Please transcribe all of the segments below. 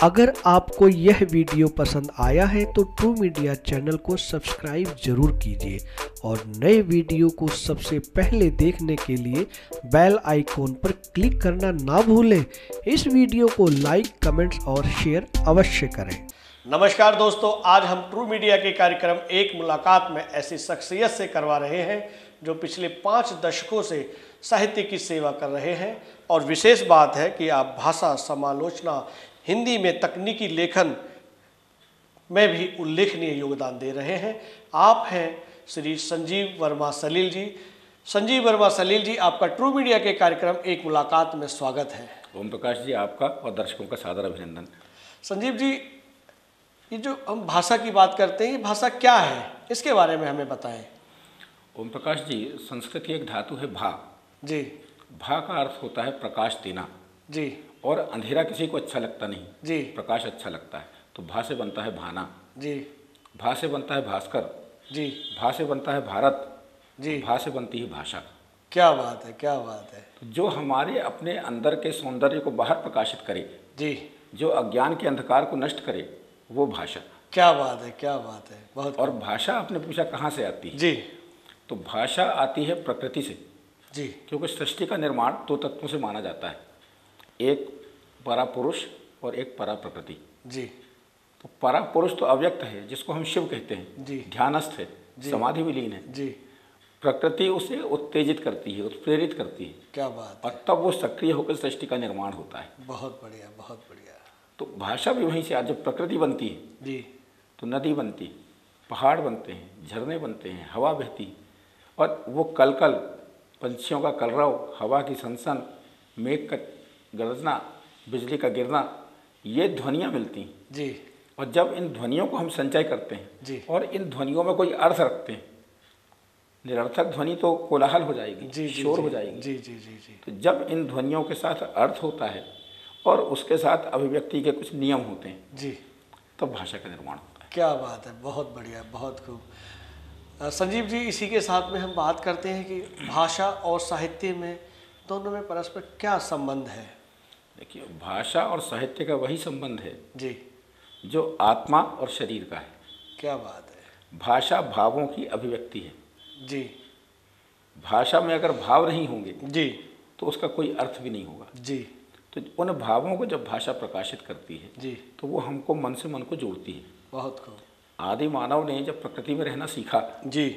अगर आपको यह वीडियो पसंद आया है तो ट्रू मीडिया चैनल को सब्सक्राइब जरूर कीजिए और नए वीडियो को सबसे पहले देखने के लिए बेल आइकॉन पर क्लिक करना ना भूलें। इस वीडियो को लाइक, कमेंट्स और शेयर अवश्य करें। नमस्कार दोस्तों, आज हम ट्रू मीडिया के कार्यक्रम एक मुलाकात में ऐसी शख्सियत से करवा रहे हैं जो पिछले 5 दशकों से साहित्य की सेवा कर रहे हैं। और विशेष बात है कि आप भाषा समालोचना, हिंदी में तकनीकी लेखन में भी उल्लेखनीय योगदान दे रहे हैं। आप हैं श्री संजीव वर्मा सलील जी। संजीव वर्मा सलील जी, आपका ट्रू मीडिया के कार्यक्रम एक मुलाकात में स्वागत है। ओम प्रकाश जी, आपका और दर्शकों का सादर अभिनंदन। संजीव जी, ये जो हम भाषा की बात करते हैं, ये भाषा क्या है, इसके बारे में हमें बताएं। ओम प्रकाश जी, संस्कृत की एक धातु है भा जी। भा का अर्थ होता है प्रकाश देना जी। और अंधेरा किसी को अच्छा लगता नहीं जी। प्रकाश अच्छा लगता है, तो भा से बनता है भाना। जी। भा से बनता है भास्कर। जी। भा से बनता है भारत। जी। भा से बनती है भाषा। क्या बात है, क्या बात है। तो जो हमारे अपने अंदर के सौंदर्य को बाहर प्रकाशित करे, जी, जो अज्ञान के अंधकार को नष्ट करे, वो भाषा। क्या बात है, क्या बात है, बहुत। और भाषा आपने पूछा कहाँ से आती है। जी। तो भाषा आती है प्रकृति से। जी। क्योंकि सृष्टि का निर्माण 2 तत्वों से माना जाता है, एक परा पुरुष और एक परा प्रकृति। जी। तो परा पुरुष तो अव्यक्त है, जिसको हम शिव कहते हैं। जी। ध्यानस्थ है, समाधि में लीन है। जी। प्रकृति उसे उत्तेजित करती है, उत्प्रेरित करती है। क्या बात है। और तब वो सक्रिय होकर सृष्टि का निर्माण होता है। बहुत बढ़िया, बहुत बढ़िया। तो भाषा भी वहीं से आज जब प्रकृति बनती है। जी। तो नदी बनती, पहाड़ बनते हैं, झरने बनते हैं, हवा बहती, और वो कलकल, पंछियों का कलरव, हवा की सनसन, मेघ का गरजना, बिजली का गिरना, ये ध्वनियाँ मिलती हैं। जी। और जब इन ध्वनियों को हम संचय करते हैं जी। और इन ध्वनियों में कोई अर्थ रखते हैं, निरर्थक ध्वनि तो कोलाहल हो जाएगी। जी। शोर हो जाएगी। जी जी जी जी। तो जब इन ध्वनियों के साथ अर्थ होता है और उसके साथ अभिव्यक्ति के कुछ नियम होते हैं, जी, तब भाषा का निर्माण होता है। क्या बात है, बहुत बढ़िया, बहुत खूब। संजीव जी, इसी के साथ में हम बात करते हैं कि भाषा और साहित्य में दोनों में परस्पर क्या संबंध है। देखिए, भाषा और साहित्य का वही संबंध है जी, जो आत्मा और शरीर का है। क्या बात है। भाषा भावों की अभिव्यक्ति है। जी। भाषा में अगर भाव नहीं होंगे जी तो उसका कोई अर्थ भी नहीं होगा। जी। तो उन भावों को जब भाषा प्रकाशित करती है जी, तो वो हमको मन से मन को जोड़ती है। बहुत खूब। आदि मानव ने जब प्रकृति में रहना सीखा जी,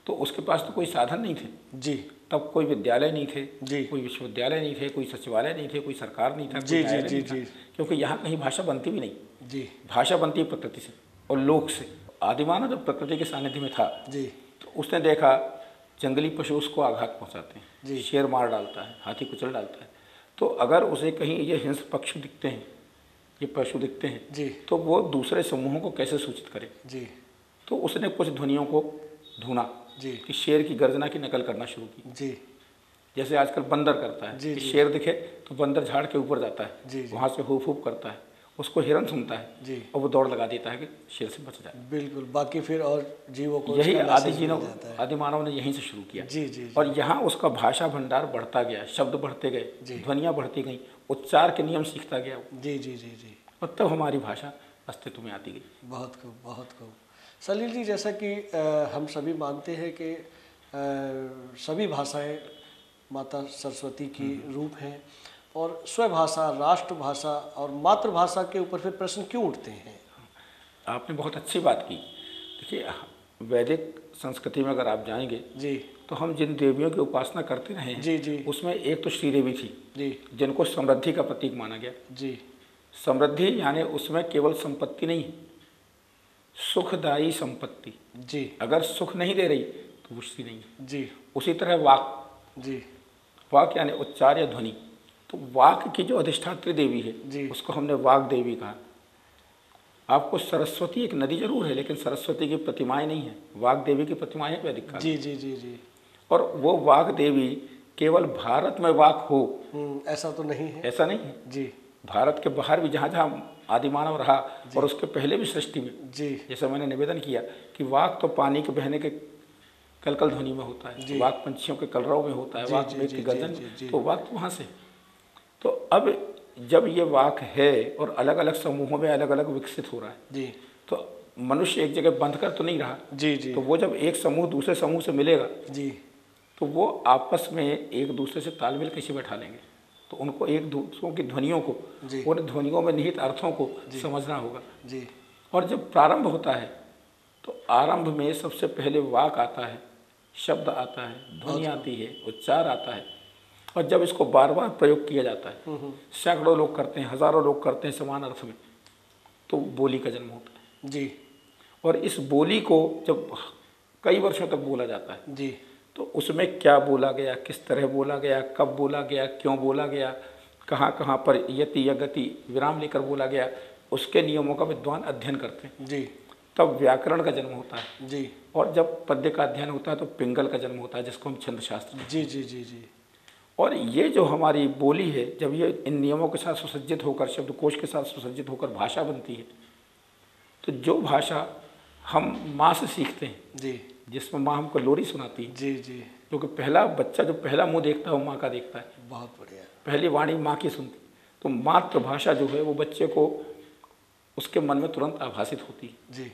तो उसके पास तो कोई साधन नहीं थे। जी। तब कोई विद्यालय नहीं थे। जी। कोई विश्वविद्यालय नहीं थे, कोई सचिवालय नहीं थे, कोई सरकार नहीं था। जी जी जी जी। क्योंकि यहाँ कहीं भाषा बनती भी नहीं। जी। भाषा बनती है प्रकृति से और लोक से। आदिमानव जब प्रकृति के सानिध्य में था जी, तो उसने देखा जंगली पशु उसको आघात पहुँचाते हैं। जी। शेर मार डालता है, हाथी कुचल डालता है। तो अगर उसे कहीं ये हिंस पक्षी दिखते हैं, ये पशु दिखते हैं, जी, तो वो दूसरे समूहों को कैसे सूचित करे। जी। तो उसने कुछ ध्वनियों को ढूंढा जी, कि शेर की गर्जना की नकल करना शुरू की। जी, जैसे आजकल बंदर करता है जी, कि जी। शेर दिखे तो बंदर झाड़ के ऊपर जाता है, जी, जी। वहाँ से हुफ हुफ करता है, उसको हिरन सुनता है जी, और वो दौड़ लगा देता है कि शेर से बच जाए। बिल्कुल। बाकी फिर और जीवों को यही उसका मैसेज मिल जाता है। आदि मानव ने यहीं से शुरू किया। जी जी जी। और यहाँ उसका भाषा भंडार बढ़ता गया, शब्द बढ़ते गए, ध्वनियाँ बढ़ती गई, उच्चार के नियम सीखता गया। जी जी जी जी। और तब हमारी भाषा अस्तित्व में आती गई। बहुत खूब, बहुत खूब। सलील जी, जैसा कि हम सभी मानते हैं कि सभी भाषाएं माता सरस्वती की रूप हैं, और स्वभाषा, राष्ट्रभाषा और मातृभाषा के ऊपर फिर प्रश्न क्यों उठते हैं। आपने बहुत अच्छी बात की। देखिए, वैदिक संस्कृति में अगर आप जाएंगे जी, तो हम जिन देवियों की उपासना करते रहे हैं, जी जी, उसमें एक तो श्री देवी थी जी, जिनको समृद्धि का प्रतीक माना गया। जी। समृद्धि यानी उसमें केवल संपत्ति नहीं, सुखदायी संपत्ति। जी। अगर सुख नहीं दे रही तो वो श्री नहीं है। जी। उसी तरह वाक। जी। वाक यानी उच्चार या ध्वनि। तो वाक की जो अधिष्ठात्री देवी है उसको हमने वाक देवी कहा। आपको सरस्वती एक नदी जरूर है, लेकिन सरस्वती की प्रतिमाएं नहीं है, वाक देवी की प्रतिमाएं है वैदिक काल। जी जी जी जी। और वो वाक देवी केवल भारत में वाक हो ऐसा तो नहीं है। ऐसा नहीं है। जी। भारत के बाहर भी जहाँ जहाँ आदिमानव रहा और उसके पहले भी सृष्टि में, जी, जैसा मैंने निवेदन किया कि वाक तो पानी के बहने के कलकल ध्वनि में होता है, वाक पंछियों के कलरव में होता है, वाक मेघ की गर्जन, तो वाक तो वहाँ से। तो अब जब ये वाक है और अलग अलग समूहों में अलग अलग विकसित हो रहा है जी, तो मनुष्य एक जगह बंध कर तो नहीं रहा। जी जी, तो वो जब एक समूह दूसरे समूह से मिलेगा जी तो वो आपस में एक दूसरे से तालमेल कैसे बैठा लेंगे, तो उनको एक दूसरों की ध्वनियों को, जी, उन ध्वनियों में निहित अर्थों को समझना होगा। जी, और जब प्रारंभ होता है तो आरंभ में सबसे पहले वाक आता है, शब्द आता है, ध्वनि आती है, उच्चार आता है। और जब इसको बार बार प्रयोग किया जाता है, सैकड़ों लोग करते हैं, हजारों लोग करते हैं समान अर्थ में, तो बोली का जन्म होता है। जी, और इस बोली को जब कई वर्षों तक बोला जाता है जी, तो उसमें क्या बोला गया, किस तरह बोला गया, कब बोला गया, क्यों बोला गया, कहाँ कहाँ पर यति या गति विराम लेकर बोला गया, उसके नियमों का विद्वान अध्ययन करते हैं। जी, तब व्याकरण का जन्म होता है। जी, और जब पद्य का अध्ययन होता है तो पिंगल का जन्म होता है, जिसको हम छंद शास्त्र। जी, जी, जी, जी, और ये जो हमारी बोली है, जब ये इन नियमों के साथ सुसज्जित होकर, शब्दकोश के साथ सुसज्जित होकर भाषा बनती है, तो जो भाषा हम माँ से सीखते हैं, जी, जिसमें माँ हमको लोरी सुनाती है, जी, जी, क्योंकि पहला बच्चा जो पहला मुंह देखता है वो माँ का देखता है, बहुत बढ़िया, पहली वाणी माँ की सुनती। तो मातृभाषा जो है वो बच्चे को उसके मन में तुरंत आभासित होती है। जी,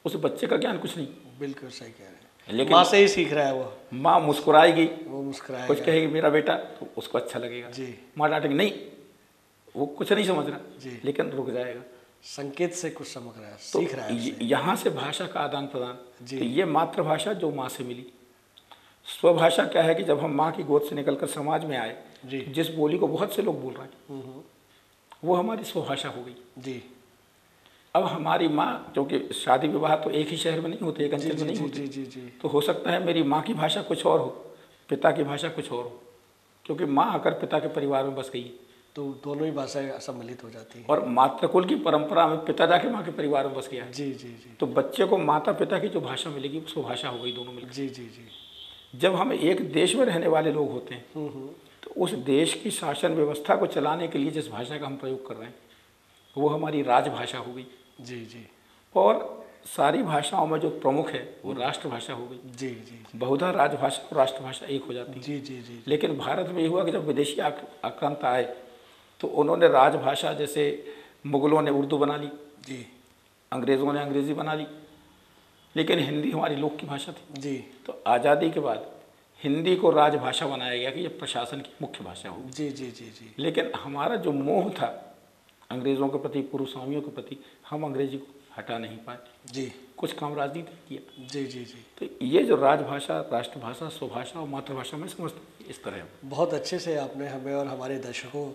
उस बच्चे का ज्ञान कुछ नहीं, बिल्कुल सही कह रहे हैं, लेकिन माँ से ही सीख रहा है वो माँ मुस्कुराएगी, मुस्कुराएगा, कुछ कहेगी मेरा बेटा, तो उसको अच्छा लगेगा। जी, माँ डांटेगी नहीं, वो कुछ नहीं समझ रहा, जी, लेकिन रुक जाएगा। संकेत से कुछ समझ रहा है, तो सीख रहा है उससे। यहाँ से भाषा का आदान प्रदान। जी। तो ये मातृभाषा जो माँ से मिली। स्वभाषा क्या है कि जब हम माँ की गोद से निकलकर समाज में आए, जी, जिस बोली को बहुत से लोग बोल रहे हैं, वो हमारी स्वभाषा हो गई। जी, अब हमारी माँ, क्योंकि शादी विवाह तो एक ही शहर में नहीं होते, एक जी, अंचल में नहीं जी, होते, जी, जी, जी, तो हो सकता है मेरी माँ की भाषा कुछ और हो, पिता की भाषा कुछ और हो, क्योंकि माँ आकर पिता के परिवार में बस गई है। तो दोनों ही भाषाएं सम्मिलित हो जाती हैं। और मातृकुल की परंपरा में पिता जाके माँ के परिवार में बस गया है। जी, जी, जी, तो बच्चे को माता पिता की जो भाषा मिलेगी वो भाषा हो गई दोनों मिलकर। जी, जी, जी, जब हम एक देश में रहने वाले लोग होते हैं तो उस देश की शासन व्यवस्था को चलाने के लिए जिस भाषा का हम प्रयोग कर रहे हैं वो हमारी राजभाषा हो गई। जी, जी, और सारी भाषाओं में जो प्रमुख है वो राष्ट्रभाषा हो गई। जी, जी, बहुधा राजभाषा और राष्ट्रभाषा एक हो जाती है। जी, जी, जी, लेकिन भारत में ये हुआ कि जब विदेशी आक्रांत आए तो उन्होंने राजभाषा, जैसे मुगलों ने उर्दू बना ली, जी, अंग्रेज़ों ने अंग्रेज़ी बना ली, लेकिन हिंदी हमारी लोक की भाषा थी। जी, तो आज़ादी के बाद हिंदी को राजभाषा बनाया गया कि ये प्रशासन की मुख्य भाषा होगी। जी, जी, जी, जी, लेकिन हमारा जो मोह था अंग्रेज़ों के प्रति, पूर्व स्वामियों के प्रति, हम अंग्रेजी को हटा नहीं पाए। जी, कुछ काम राजनीति ने किया। जी, जी, जी, तो ये जो राजभाषा, राष्ट्रभाषा, स्वभाषा और मातृभाषा में समझते हैं इस तरह। बहुत अच्छे से आपने हमें और हमारे दर्शकों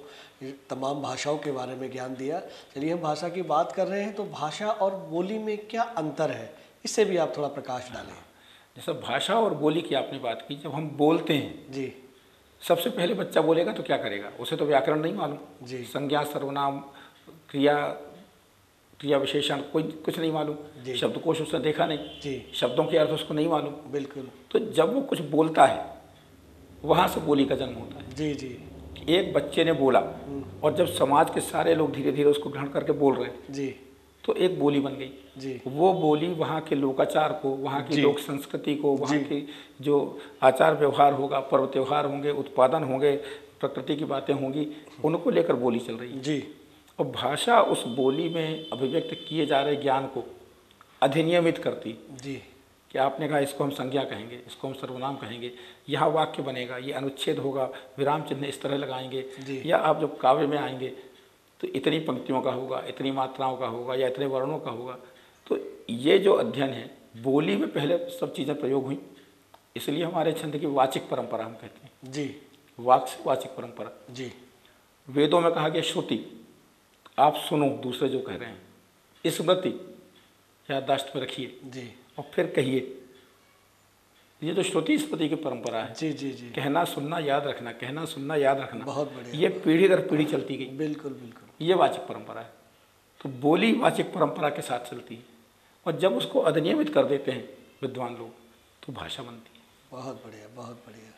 तमाम भाषाओं के बारे में ज्ञान दिया। चलिए, हम भाषा की बात कर रहे हैं तो भाषा और बोली में क्या अंतर है, इससे भी आप थोड़ा प्रकाश डालें। जैसे भाषा और बोली की आपने बात की, जब हम बोलते हैं, जी, सबसे पहले बच्चा बोलेगा तो क्या करेगा, उसे तो व्याकरण नहीं मालूम, जी, संज्ञा, सर्वनाम, क्रिया, क्रिया विशेषण, कोई कुछ नहीं मालूम, जी, शब्दकोश उसने देखा नहीं, जी, शब्दों के अर्थ उसको नहीं मालूम। बिल्कुल, तो जब वो कुछ बोलता है वहाँ से बोली का जन्म होता है। जी, जी, एक बच्चे ने बोला और जब समाज के सारे लोग धीरे धीरे उसको ग्रहण करके बोल रहे हैं जी, तो एक बोली बन गई। जी, वो बोली वहाँ के लोकाचार को, वहाँ की जी, लोक संस्कृति को, वहाँ जी, की जो आचार व्यवहार होगा, पर्व त्यौहार होंगे, उत्पादन होंगे, प्रकृति की बातें होंगी, उनको लेकर बोली चल रही है। जी, और भाषा उस बोली में अभिव्यक्त किए जा रहे ज्ञान को अधिनियमित करती। जी, कि आपने कहा इसको हम संज्ञा कहेंगे, इसको हम सर्वनाम कहेंगे, यहाँ वाक्य बनेगा, ये अनुच्छेद होगा, विराम चिन्ह इस तरह लगाएंगे, या आप जब काव्य में आएंगे तो इतनी पंक्तियों का होगा, इतनी मात्राओं का होगा, या इतने वर्णों का होगा। तो ये जो अध्ययन है, बोली में पहले सब चीज़ें प्रयोग हुई, इसलिए हमारे छंद की वाचिक परंपरा हम कहते हैं। जी, वाक से वाचिक परंपरा। जी, वेदों में कहा गया श्रुति, आप सुनो दूसरे जो कह रहे हैं, स्मृति याददाश्त में रखिए जी, और फिर कहिए। ये जो श्रुति स्मृति की परंपरा है, जी, जी, जी, कहना सुनना याद रखना, कहना सुनना याद रखना, बहुत बढ़िया, ये पीढ़ी दर पीढ़ी चलती गई, बिल्कुल, बिल्कुल, ये वाचिक परंपरा है। तो बोली वाचिक परंपरा के साथ चलती है, और जब उसको अधिनियमित कर देते हैं विद्वान लोग तो भाषा बनती है। बहुत बढ़िया, बहुत बढ़िया।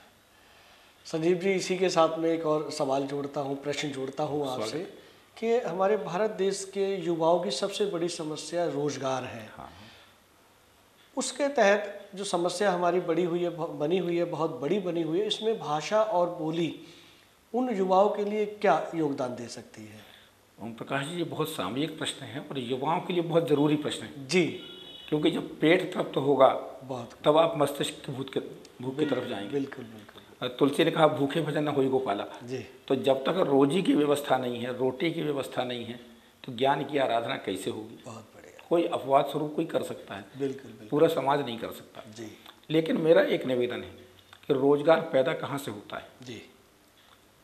संजीव जी, इसी के साथ में एक और सवाल जोड़ता हूँ, प्रश्न जोड़ता हूँ आपसे कि हमारे भारत देश के युवाओं की सबसे बड़ी समस्या रोजगार है। हाँ। उसके तहत जो समस्या हमारी बनी हुई है, बहुत बड़ी बनी हुई है, इसमें भाषा और बोली उन युवाओं के लिए क्या योगदान दे सकती है? ओम प्रकाश जी, ये बहुत सामयिक प्रश्न है और युवाओं के लिए बहुत ज़रूरी प्रश्न है जी। क्योंकि जब पेट तृप्त होगा बहुत तब आप मस्तिष्क की भूख की तरफ जाएंगे। बिल्कुल बिल्कुल। तुलसी ने कहा भूखे भजन न होई गोपाला। जी। तो जब तक रोजी की व्यवस्था नहीं है, रोटी की व्यवस्था नहीं है, तो ज्ञान की आराधना कैसे होगी? बहुत बढ़िया। कोई अपवाद स्वरूप कोई कर सकता है, बिल्कुल बिल्कुल। पूरा समाज नहीं कर सकता। जी लेकिन मेरा एक निवेदन है कि रोजगार पैदा कहाँ से होता है? जी।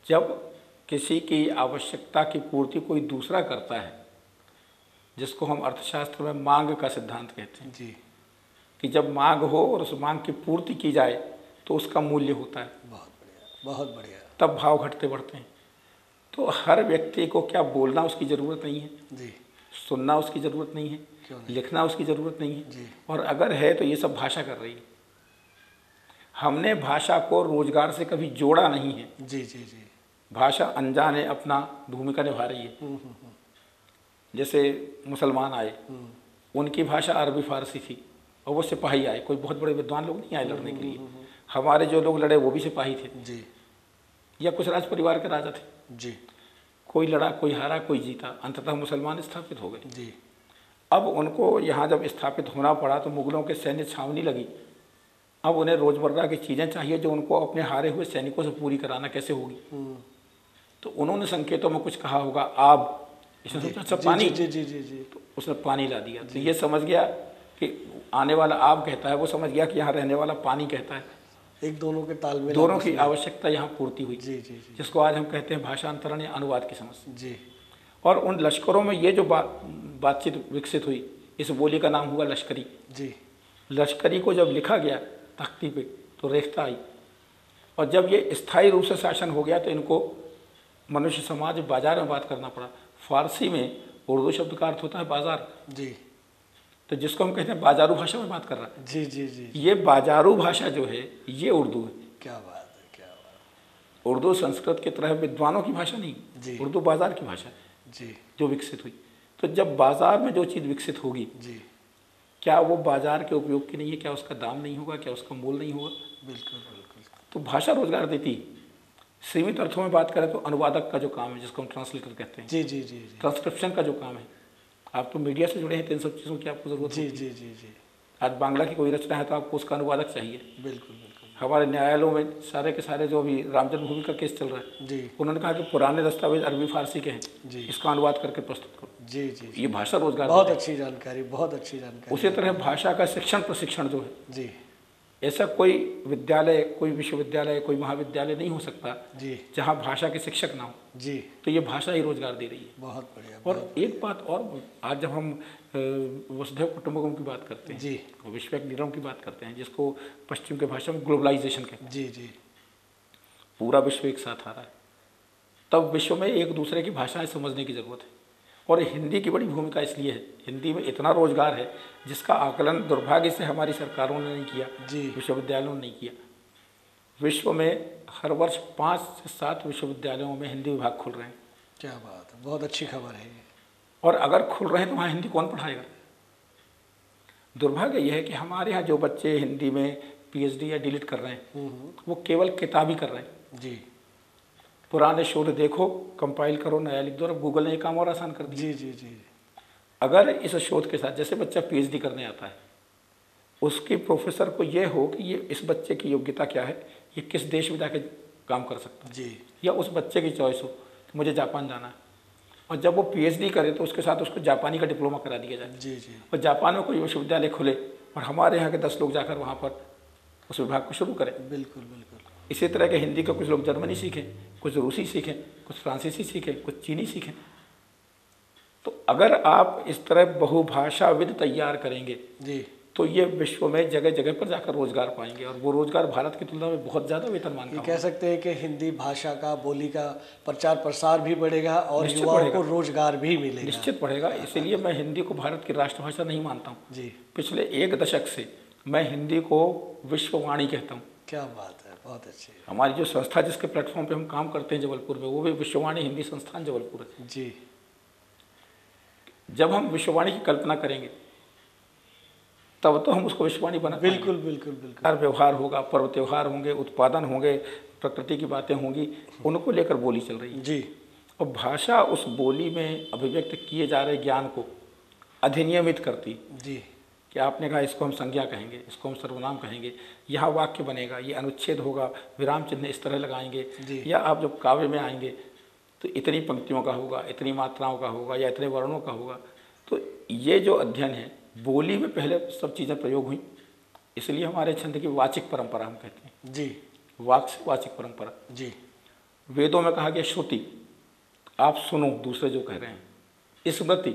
जब किसी की आवश्यकता की पूर्ति कोई दूसरा करता है, जिसको हम अर्थशास्त्र में मांग का सिद्धांत कहते हैं, जी। कि जब मांग हो और उस मांग की पूर्ति की जाए तो उसका मूल्य होता है। बहुत बढ़िया बहुत बढ़िया। तब भाव घटते बढ़ते हैं। तो हर व्यक्ति को क्या बोलना उसकी ज़रूरत नहीं है, जी। सुनना उसकी ज़रूरत नहीं है, क्यों नहीं? लिखना उसकी ज़रूरत नहीं है। जी। और अगर है तो ये सब भाषा कर रही है। हमने भाषा को रोजगार से कभी जोड़ा नहीं है। जी जी जी। भाषा अनजाने अपना भूमिका निभा रही है। जैसे मुसलमान आए, उनकी भाषा अरबी फारसी थी और वो सिपाही आए, कोई बहुत बड़े विद्वान लोग नहीं आए लड़ने के लिए। हमारे जो लोग लड़े वो भी सिपाही थे जी। या कुछ राज परिवार के राजा थे। जी। कोई लड़ा, कोई हारा, कोई जीता, अंततः मुसलमान स्थापित हो गए। जी। अब उनको यहाँ जब स्थापित होना पड़ा तो मुगलों के सैन्य छावनी लगी। अब उन्हें रोजमर्रा की चीज़ें चाहिए जो उनको अपने हारे हुए सैनिकों से पूरी कराना कैसे होगी। तो उन्होंने संकेतों में कुछ कहा होगा, आब, इसने सोचा अच्छा पानी, जी जी जी जी। तो उसने पानी ला दिया। तो ये समझ गया कि आने वाला आब कहता है, वो समझ गया कि यहाँ रहने वाला पानी कहता है। एक दोनों के तालमेल, दोनों की आवश्यकता यहाँ पूर्ति हुई। जी जी जी। जिसको आज हम कहते हैं भाषांतरण या अनुवाद की समस्या। जी। और उन लश्करों में ये जो बातचीत विकसित हुई, इस बोली का नाम हुआ लश्करी। जी। लश्करी को जब लिखा गया तख्ती पे तो रेखता आई, और जब ये स्थायी रूप से शासन हो गया तो इनको मनुष्य समाज बाजार में बात करना पड़ा। फारसी में उर्दू शब्द का अर्थ होता है बाजार। जी। तो जिसको हम कहते हैं बाजारू भाषा में बात कर रहा है। जी जी जी। ये बाजारू भाषा जो है ये उर्दू है। क्या बात है, क्या बात। उर्दू संस्कृत की तरह विद्वानों की भाषा नहीं, जी। उर्दू बाजार की भाषा है जी। जो विकसित हुई। तो जब बाजार में जो चीज़ विकसित होगी, जी। क्या वो बाजार के उपयोग की नहीं है? क्या उसका दाम नहीं होगा? क्या उसका मोल नहीं होगा? बिल्कुल बिल्कुल। तो भाषा रोजगार देती। सीमित अर्थों में बात करें तो अनुवादक का जो काम है, जिसको हम ट्रांसलेटर कहते हैं, जी जी जी जी। ट्रांसक्रिप्शन का जो काम है, आप तो मीडिया से जुड़े हैं तो इन सब चीज़ों की आपको ज़रूरत जी होती है। जी जी जी। आज बांग्ला की कोई रचना है तो आपको उसका अनुवादक चाहिए। बिल्कुल बिल्कुल। हमारे न्यायालयों में सारे के सारे जो अभी राम जन्मभूमि का केस चल रहा है, जी। उन्होंने कहा कि पुराने दस्तावेज अरबी फारसी के हैं, जी। इसका अनुवाद करके प्रस्तुत करो। जी जी। ये भाषा रोजगार बहुत देती है। अच्छी जानकारी, बहुत अच्छी जानकारी। उसी तरह भाषा का शिक्षण प्रशिक्षण जो है, जी। ऐसा कोई विद्यालय, कोई विश्वविद्यालय, कोई महाविद्यालय नहीं हो सकता जी। जहाँ भाषा के शिक्षक ना हो। जी। तो ये भाषा ही रोजगार दे रही है। बहुत बढ़िया। और एक बात और, आज जब हम वसुधैव कुटुंबकम की बात करते हैं, जी। विश्व एक निरम की बात करते हैं, जिसको पश्चिम के भाषा में ग्लोबलाइजेशन कहते हैं, जी जी। पूरा विश्व एक साथ आ रहा है, तब विश्व में एक दूसरे की भाषाएं समझने की ज़रूरत है। और हिंदी की बड़ी भूमिका इसलिए है, हिंदी में इतना रोजगार है जिसका आकलन दुर्भाग्य से हमारी सरकारों ने नहीं किया, जी। विश्वविद्यालयों ने नहीं किया। विश्व में हर वर्ष 5 से 7 विश्वविद्यालयों में हिंदी विभाग खुल रहे हैं। क्या बात है, बहुत अच्छी खबर है ये। और अगर खुल रहे हैं तो वहाँ हिंदी कौन पढ़ाएगा? दुर्भाग्य यह है कि हमारे यहाँ जो बच्चे हिंदी में पीएचडी या डीलिट कर रहे हैं, वो केवल किताबी कर रहे हैं। जी। पुराने शोध देखो, कंपाइल करो, नया लिख दो। और गूगल ने ये काम और आसान कर दिया। जी जी जी। अगर इस शोध के साथ, जैसे बच्चा पीएचडी करने आता है, उसके प्रोफेसर को ये हो कि ये इस बच्चे की योग्यता क्या है, ये किस देश में जाके काम कर सकता है, जी। या उस बच्चे की चॉइस हो तो मुझे जापान जाना है, और जब वो पीएचडी करे तो उसके साथ उसको जापानी का डिप्लोमा करा दिया जाए। जी जी। और जापान में कोई विश्वविद्यालय खुले और हमारे यहाँ के 10 लोग जाकर वहाँ पर उस विभाग को शुरू करें। बिल्कुल बिल्कुल। इसी तरह के हिंदी का कुछ लोग जर्मनी सीखें, कुछ रूसी सीखें, कुछ फ्रांसीसी सीखें, कुछ चीनी सीखें। तो अगर आप इस तरह बहुभाषाविद तैयार करेंगे जी, तो ये विश्व में जगह जगह पर जाकर रोजगार पाएंगे, और वो रोजगार भारत की तुलना में बहुत ज़्यादा वेतनमान का ये होगा। कह सकते हैं कि हिंदी भाषा का, बोली का प्रचार प्रसार भी बढ़ेगा और निश्चित युवाओं बढ़ेगा। को रोजगार भी मिलेगा। निश्चित बढ़ेगा। इसीलिए मैं हिंदी को भारत की राष्ट्रभाषा नहीं मानता हूँ। जी, पिछले 1 दशक से मैं हिंदी को विश्ववाणी कहता हूँ। क्या बात है, बहुत अच्छी। हमारी जो संस्था जिसके प्लेटफॉर्म पे हम काम करते हैं जबलपुर में, वो भी विश्ववाणी हिंदी संस्थान जबलपुर है। जी, जब हम विश्ववाणी की कल्पना करेंगे तब तो हम उसको विश्ववाणी बना पाएंगे। बिल्कुल बिल्कुल बिल्कुल। हर व्यवहार होगा, पर्व त्यौहार होंगे, उत्पादन होंगे, प्रकृति की बातें होंगी, उनको लेकर बोली चल रही है। जी। और भाषा उस बोली में अभिव्यक्त किए जा रहे ज्ञान को अधिनियमित करती। जी। कि आपने कहा इसको हम संज्ञा कहेंगे, इसको हम सर्वनाम कहेंगे, यहाँ वाक्य बनेगा, ये अनुच्छेद होगा, विराम चिन्ह इस तरह लगाएंगे, या आप जब काव्य में आएंगे तो इतनी पंक्तियों का होगा, इतनी मात्राओं का होगा, या इतने वर्णों का होगा। तो ये जो अध्ययन है, बोली में पहले सब चीज़ें प्रयोग हुई, इसलिए हमारे छंद की वाचिक परंपरा हम कहते हैं। जी। वाक से वाचिक परंपरा। जी। वेदों में कहा गया श्रुति, आप सुनो दूसरे जो कह रहे हैं। स्मृति,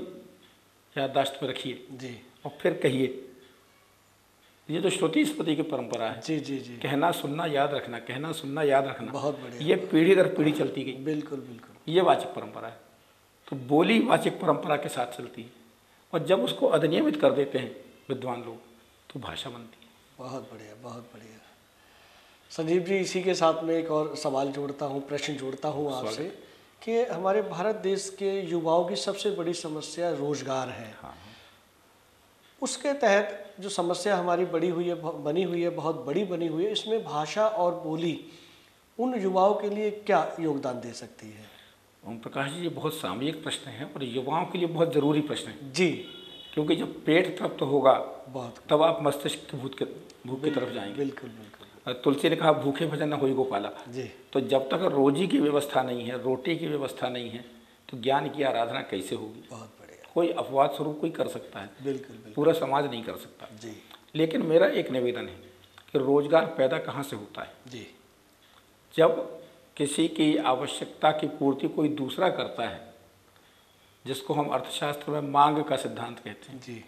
याददाश्त में रखिए जी। और फिर कहिए। ये जो श्रुति स्मृति की परंपरा है, जी जी जी, कहना सुनना याद रखना, कहना सुनना याद रखना, बहुत बढ़िया। ये पीढ़ी दर पीढ़ी चलती गई। बिल्कुल बिल्कुल। ये वाचिक परंपरा है। तो बोली वाचिक परंपरा के साथ चलती है, और जब उसको अधिनियमित कर देते हैं विद्वान लोग तो भाषा बनती है। बहुत बढ़िया बहुत बढ़िया। संजीव जी, इसी के साथ में एक और सवाल जोड़ता हूँ, प्रश्न जोड़ता हूँ आपसे कि हमारे भारत देश के युवाओं की सबसे बड़ी समस्या रोजगार है। हाँ। उसके तहत जो समस्या हमारी बनी हुई है, बहुत बड़ी बनी हुई है, इसमें भाषा और बोली उन युवाओं के लिए क्या योगदान दे सकती है? ओम प्रकाश जी, ये बहुत सामयिक प्रश्न है और युवाओं के लिए बहुत ज़रूरी प्रश्न है जी। क्योंकि जब पेट तृप्त होगा बहुत, तब आप मस्तिष्क की भूख की तरफ जाएंगे। बिल्कुल बिल्कुल। तुलसी ने कहा भूखे भजन न होई गोपाला। जी। तो जब तक रोजी की व्यवस्था नहीं है, रोटी की व्यवस्था नहीं है, तो ज्ञान की आराधना कैसे होगी? बहुत बढ़िया। कोई अपवाद स्वरूप कोई कर सकता है, बिल्कुल बिल्कुल, पूरा समाज नहीं कर सकता। जी। लेकिन मेरा एक निवेदन है कि रोजगार पैदा कहाँ से होता है? जी। जब किसी की आवश्यकता की पूर्ति कोई दूसरा करता है, जिसको हम अर्थशास्त्र में मांग का सिद्धांत कहते हैं। जी।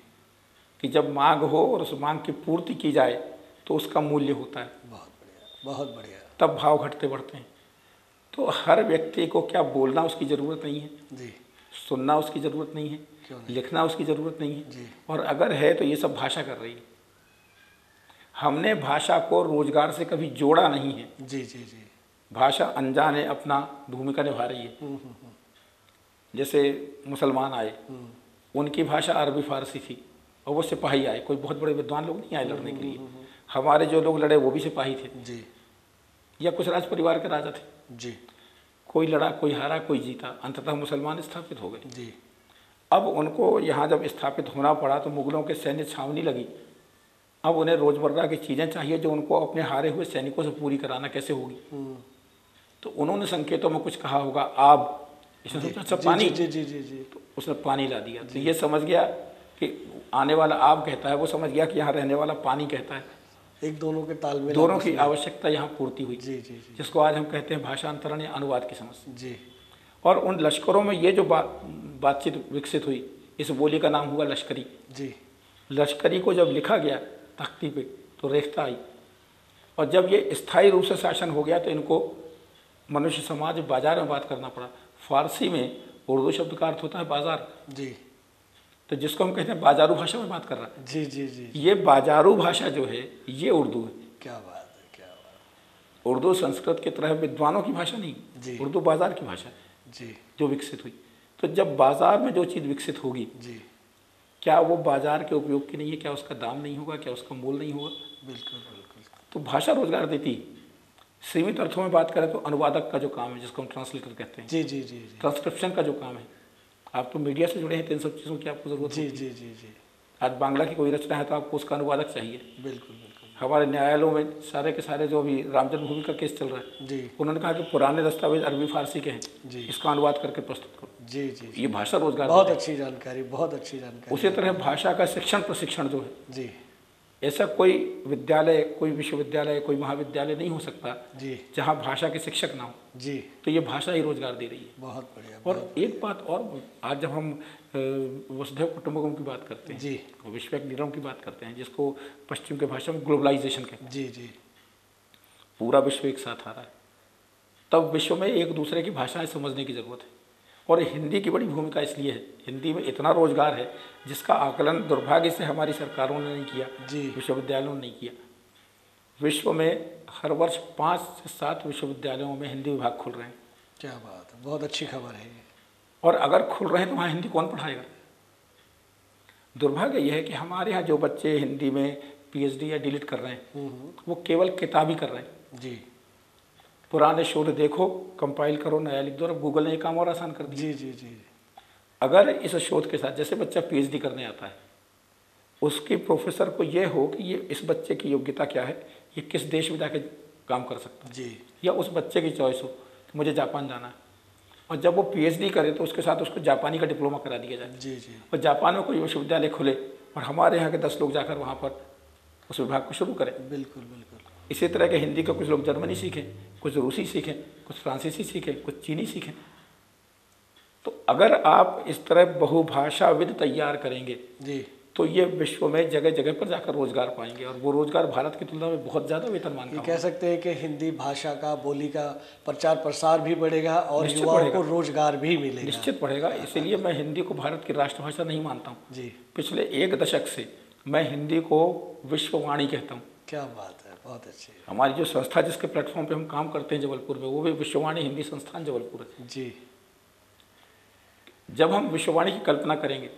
कि जब मांग हो और उस मांग की पूर्ति की जाए तो उसका मूल्य होता है। बहुत बढ़िया बहुत बढ़िया। तब भाव घटते बढ़ते हैं। तो हर व्यक्ति को क्या बोलना उसकी ज़रूरत नहीं है, जी। सुनना उसकी ज़रूरत नहीं है, क्यों नहीं? लिखना उसकी ज़रूरत नहीं है। जी। और अगर है तो ये सब भाषा कर रही है। हमने भाषा को रोजगार से कभी जोड़ा नहीं है। जी जी जी। भाषा अनजान है, अपना भूमिका निभा रही है। जैसे मुसलमान आए, उनकी भाषा अरबी फारसी थी और वो सिपाही आए, कोई बहुत बड़े विद्वान लोग नहीं आए लड़ने के लिए। हमारे जो लोग लड़े वो भी सिपाही थे। जी। या कुछ राज परिवार के राजा थे। जी। कोई लड़ा, कोई हारा, कोई जीता, अंततः मुसलमान स्थापित हो गए। जी। अब उनको यहाँ जब स्थापित होना पड़ा तो मुगलों के सैन्य छावनी लगी। अब उन्हें रोजमर्रा की चीज़ें चाहिए जो उनको अपने हारे हुए सैनिकों से पूरी कराना कैसे होगी। तो उन्होंने संकेतों में कुछ कहा होगा, आब, इसने सोचा अच्छा पानी। जी जी जी जी। तो उसने पानी ला दिया। तो ये समझ गया कि आने वाला आब कहता है, वो समझ गया कि यहाँ रहने वाला पानी कहता है। एक दोनों के तालमेल, दोनों की आवश्यकता यहाँ पूर्ति हुई। जी जी जी। जिसको आज हम कहते हैं भाषांतरण या अनुवाद की समस्या। जी। और उन लश्करों में ये जो बातचीत विकसित हुई, इस बोली का नाम हुआ लश्करी। जी। लश्करी को जब लिखा गया तख्ती पे तो रेखता आई, और जब ये स्थायी रूप से शासन हो गया तो इनको मनुष्य समाज बाजार में बात करना पड़ा। फारसी में उर्दू शब्द का अर्थ होता है बाजार। जी। तो जिसको हम कहते हैं बाजारू भाषा में बात कर रहा है। जी जी जी। ये बाजारू भाषा जो है ये उर्दू है। क्या बात है, क्या बात। उर्दू संस्कृत की तरह विद्वानों की भाषा नहीं, जी। उर्दू बाजार की भाषा है जी। जो विकसित हुई। तो जब बाजार में जो चीज़ विकसित होगी, जी। क्या वो बाजार के उपयोग की नहीं है? क्या उसका दाम नहीं होगा? क्या उसका मोल नहीं होगा? बिल्कुल बिल्कुल। तो भाषा रोजगार देती है। सीमित अर्थों में बात करें तो अनुवादक का जो काम है, जिसको हम ट्रांसलेटर कहते हैं, जी जी जी जी। ट्रांसक्रिप्शन का जो काम है, आप तो मीडिया से जुड़े हैं तो इन सब चीज़ों की आपको ज़रूरत जी होती है। जी जी जी। आज बांग्ला की कोई रचना है तो आपको उसका अनुवादक चाहिए। बिल्कुल बिल्कुल। हमारे न्यायालयों में सारे के सारे जो अभी राम जन्मभूमि का केस चल रहा है, जी। उन्होंने कहा कि पुराने दस्तावेज अरबी फारसी के हैं, जी। इसका अनुवाद करके प्रस्तुत करो। जी जी। ये भाषा रोजगार बहुत देती है। अच्छी जानकारी, बहुत अच्छी जानकारी। उसी तरह भाषा का शिक्षण प्रशिक्षण जो है, जी। ऐसा कोई विद्यालय, कोई विश्वविद्यालय, कोई महाविद्यालय नहीं हो सकता जी। जहाँ भाषा के शिक्षक ना हो। जी। तो ये भाषा ही रोजगार दे रही है। बहुत बढ़िया। और एक बात और, आज जब हम वसुधैव कुटुंबकम की बात करते हैं, जी। विश्व एक निरम की बात करते हैं, जिसको पश्चिम के भाषा में ग्लोबलाइजेशन कहते हैं, जी जी। पूरा विश्व एक साथ आ रहा है, तब विश्व में एक दूसरे की भाषाएं समझने की ज़रूरत है। और हिंदी की बड़ी भूमिका इसलिए है, हिंदी में इतना रोजगार है जिसका आकलन दुर्भाग्य से हमारी सरकारों ने नहीं किया, जी। विश्वविद्यालयों ने नहीं किया। विश्व में हर वर्ष 5 से 7 विश्वविद्यालयों में हिंदी विभाग खुल रहे हैं। क्या बात है, बहुत अच्छी खबर है ये। और अगर खुल रहे हैं तो वहाँ हिंदी कौन पढ़ाएगा? दुर्भाग्य यह है कि हमारे यहाँ जो बच्चे हिंदी में पीएचडी या डीलिट कर रहे हैं वो केवल किताबी कर रहे हैं जी। पुराने शोध देखो, कंपाइल करो, नया लिख दो, और गूगल ने ये काम और आसान कर दिया। जी जी जी। अगर इस शोध के साथ, जैसे बच्चा पीएचडी करने आता है, उसके प्रोफेसर को ये हो कि ये इस बच्चे की योग्यता क्या है, ये किस देश में जाके काम कर सकता है जी। या उस बच्चे की चॉइस हो कि मुझे जापान जाना है, और जब वो पीएचडी करे तो उसके साथ उसको जापानी का डिप्लोमा करा दिया जाए। जी जी। और जापान में कोई विश्वविद्यालय खुले और हमारे यहाँ के 10 लोग जाकर वहाँ पर उस विभाग को शुरू करें। बिल्कुल बिल्कुल। इसी तरह के हिंदी का कुछ लोग जर्मनी सीखें, कुछ रूसी सीखें, कुछ फ्रांसीसी सीखें, कुछ चीनी सीखें। तो अगर आप इस तरह बहुभाषाविद तैयार करेंगे जी, तो ये विश्व में जगह जगह पर जाकर रोजगार पाएंगे, और वो रोजगार भारत की तुलना में बहुत ज़्यादा वेतनमान का। कह सकते हैं कि हिंदी भाषा का, बोली का प्रचार प्रसार भी बढ़ेगा और निश्चित युवाओं बढ़ेगा। को रोजगार भी मिलेगा। निश्चित बढ़ेगा। इसीलिए मैं हिंदी को भारत की राष्ट्रभाषा नहीं मानता हूँ। जी। पिछले 1 दशक से मैं हिंदी को विश्ववाणी कहता हूँ। क्या बात है, बहुत अच्छी है। हमारी जो संस्था जिसके प्लेटफॉर्म पे हम काम करते हैं जबलपुर में, वो भी विश्ववाणी हिंदी संस्थान जबलपुर है। जी। जब हम विश्ववाणी की कल्पना करेंगे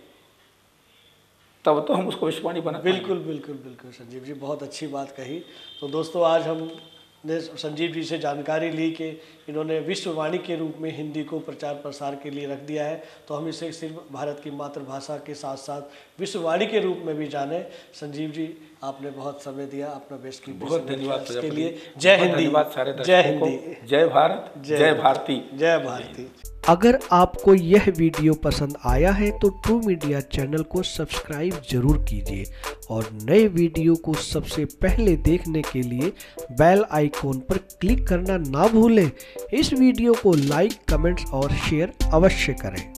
तब तो हम उसको विश्ववाणी बना पाएंगे। बिल्कुल बिल्कुल बिल्कुल संजीव जी, बहुत अच्छी बात कही। तो दोस्तों, आज हमने संजीव जी से जानकारी ली कि इन्होंने विश्ववाणी के रूप में हिंदी को प्रचार प्रसार के लिए रख दिया है, तो हम इसे सिर्फ भारत की मातृभाषा के साथ साथ विश्ववाणी के रूप में भी जाने। संजीव जी, आपने बहुत समय दिया, अपना बेस्ट की बहुत धन्यवाद इसके लिए। जय हिंदी। धन्यवाद सारे जय दर्शकों को। हिंदी। जय भारत, जय भारती। जय भारती। अगर आपको यह वीडियो पसंद आया है तो ट्रू मीडिया चैनल को सब्सक्राइब जरूर कीजिए और नए वीडियो को सबसे पहले देखने के लिए बेल आइकॉन पर क्लिक करना ना भूलें। इस वीडियो को लाइक, कमेंट्स और शेयर अवश्य करें।